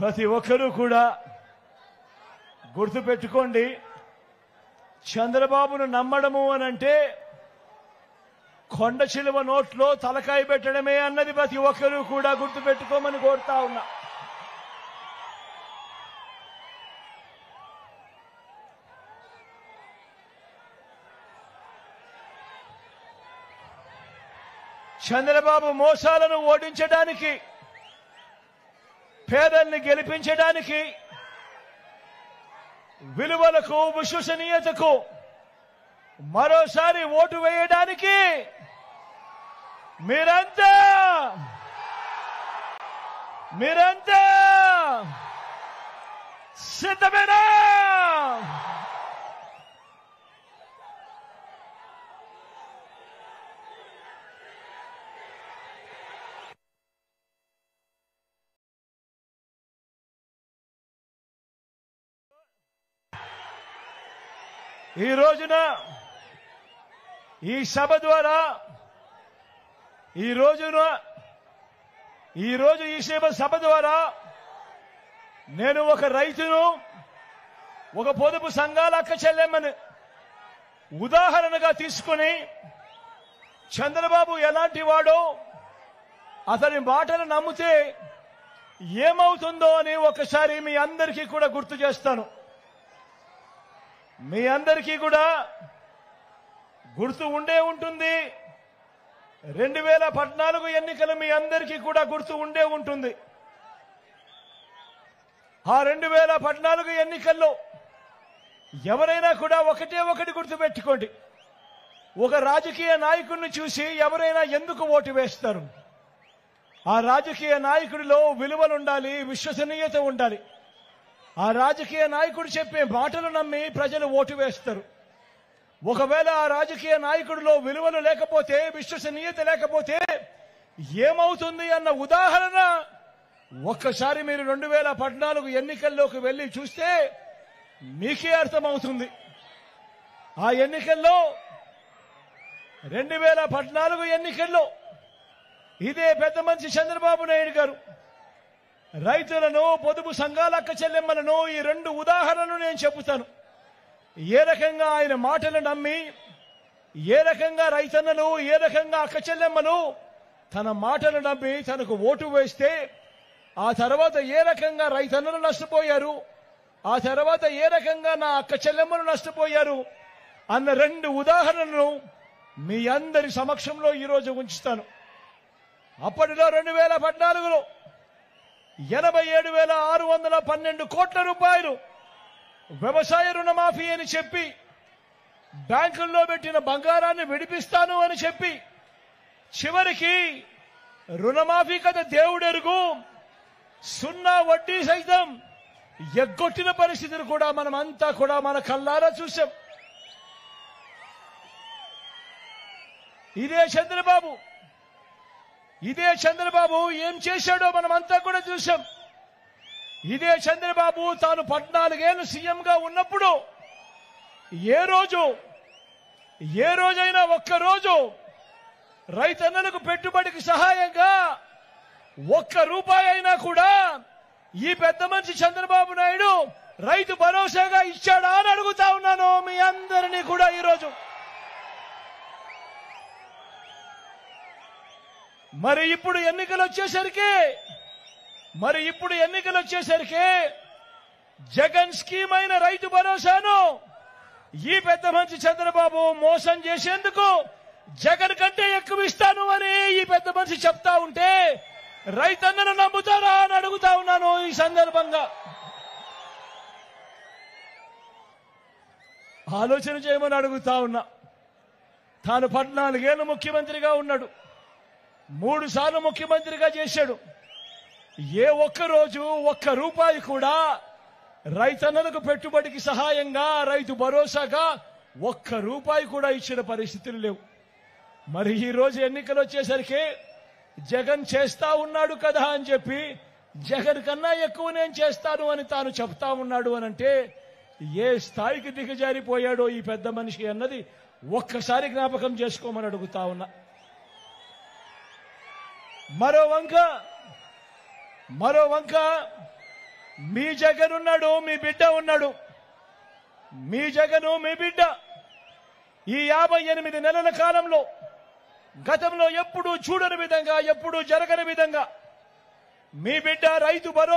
ప్రతి ఒక్కరూ కూడా గుర్తుపెట్టుకోండి, చంద్రబాబును నమ్మడము అనంటే కొండ చిలువ నోట్లో తలకాయ పెట్టడమే అన్నది ప్రతి ఒక్కరూ కూడా గుర్తుపెట్టుకోమని కోరుతా ఉన్నా. చంద్రబాబు మోసాలను ఓడించడానికి, పేదల్ని గెలిపించడానికి, విలువలకు విశ్వసనీయతకు మరోసారి ఓటు వేయడానికి మీరంతా సిద్ధమేనా? ఈ రోజున ఈ సభ ద్వారా ఈ సభ ద్వారా నేను ఒక రైతును, ఒక పొదుపు సంఘాల అక్క చెల్లెమ్మని ఉదాహరణగా తీసుకుని చంద్రబాబు ఎలాంటి వాడో, అతని మాటలు నమ్మితే ఏమవుతుందో అని ఒకసారి మీ అందరికీ కూడా గుర్తు చేస్తాను. మీ అందరికీ కూడా గుర్తు ఉండే ఉంటుంది. 2014 ఎన్నికలు మీ అందరికీ కూడా గుర్తు ఉండే ఉంటుంది. ఆ 2014 ఎన్నికల్లో ఎవరైనా కూడా ఒకటి గుర్తుపెట్టుకోండి, ఒక రాజకీయ నాయకుడిని చూసి ఎవరైనా ఎందుకు ఓటు వేస్తారు? ఆ రాజకీయ నాయకుడిలో విలువలు ఉండాలి, విశ్వసనీయత ఉండాలి. ఆ రాజకీయ నాయకుడు చెప్పే మాటలు నమ్మి ప్రజలు ఓటు వేస్తారు. ఒకవేళ ఆ రాజకీయ నాయకుడిలో విలువలు లేకపోతే, విశ్వసనీయత లేకపోతే ఏమవుతుంది అన్న ఉదాహరణ ఒక్కసారి మీరు 2014 ఎన్నికల్లోకి వెళ్లి చూస్తే మీకే అర్థమవుతుంది. ఆ ఎన్నికల్లో 2014 ఎన్నికల్లో ఇదే పెద్ద మనిషి చంద్రబాబు నాయుడు గారు రైతులను, పొదుపు సంఘాల అక్క చెల్లెమ్మలను ఈ 2 ఉదాహరణలు నేను చెబుతాను. ఏ రకంగా ఆయన మాటలు నమ్మి, ఏ రకంగా రైతన్నలు, ఏ రకంగా అక్క చెల్లెమ్మలు తన మాటలు నమ్మి తనకు ఓటు వేస్తే ఆ తర్వాత ఏ రకంగా రైతన్నలు నష్టపోయారు, ఆ తర్వాత ఏ రకంగా నా అక్క చెల్లెమ్మలు నష్టపోయారు అన్న 2 ఉదాహరణలు మీ అందరి సమక్షంలో ఈరోజు ఉంచుతాను. అప్పటిలో 2014లో 87,612 కోట్ల రూపాయలు వ్యవసాయ రుణమాఫీ అని చెప్పి, బ్యాంకుల్లో పెట్టిన బంగారాన్ని విడిపిస్తాను అని చెప్పి, చివరికి రుణమాఫీ కథ దేవుడెరుగు, 0 వడ్డీ సైతం ఎగ్గొట్టిన పరిస్థితులు కూడా మనమంతా కూడా మన కళ్ళారా చూశాం. ఇదే చంద్రబాబు ఏం చేశాడో మనమంతా కూడా చూశాం. ఇదే చంద్రబాబు తాను 14 ఏళ్లు సీఎంగా ఉన్నప్పుడు ఏ రోజైనా ఒక్కరోజు రైతన్నలకు పెట్టుబడికి సహాయంగా ₹1 అయినా కూడా ఈ పెద్ద మనిషి చంద్రబాబు నాయుడు రైతు భరోసాగా ఇచ్చాడా అని అడుగుతా ఉన్నాను మీ అందరినీ కూడా. ఈరోజు మరి ఇప్పుడు ఎన్నికలు వచ్చేసరికి జగన్ స్కీమ్ అయిన రైతు భరోసాను ఈ పెద్ద మనిషి చంద్రబాబు మోసం చేసేందుకు జగన్ కంటే ఎక్కువ ఇస్తాను అని ఈ పెద్ద మనిషి చెప్తా ఉంటే రైతన్నను నమ్ముతారా అని అడుగుతా ఉన్నాను. ఈ సందర్భంగా ఆలోచన చేయమని అడుగుతా ఉన్నా. తాను 14 ఏళ్లు ముఖ్యమంత్రిగా ఉన్నాడు, 3 సార్లు ముఖ్యమంత్రిగా చేశాడు. ఏ ఒక్కరోజు ₹1 కూడా రైతన్నలకు పెట్టుబడికి సహాయంగా, రైతు భరోసాగా ₹1 కూడా ఇచ్చిన పరిస్థితులు లేవు. మరి ఈ రోజు ఎన్నికలు వచ్చేసరికి జగన్ చేస్తా ఉన్నాడు కదా అని చెప్పి, జగన్ కన్నా ఎక్కువ నేను చేస్తాను అని తాను చెప్తా ఉన్నాడు అనంటే ఏ స్థాయికి దిగజారిపోయాడో ఈ పెద్ద మనిషి అన్నది ఒక్కసారి జ్ఞాపకం చేసుకోమని అడుగుతా ఉన్నా. మరో వంక మీ జగన్ ఉన్నాడు, మీ బిడ్డ ఉన్నాడు. మీ జగను, మీ బిడ్డ ఈ 58 నెలల కాలంలో గతంలో ఎప్పుడూ చూడని విధంగా, ఎప్పుడూ జరగని విధంగా మీ బిడ్డ రైతు భరోసా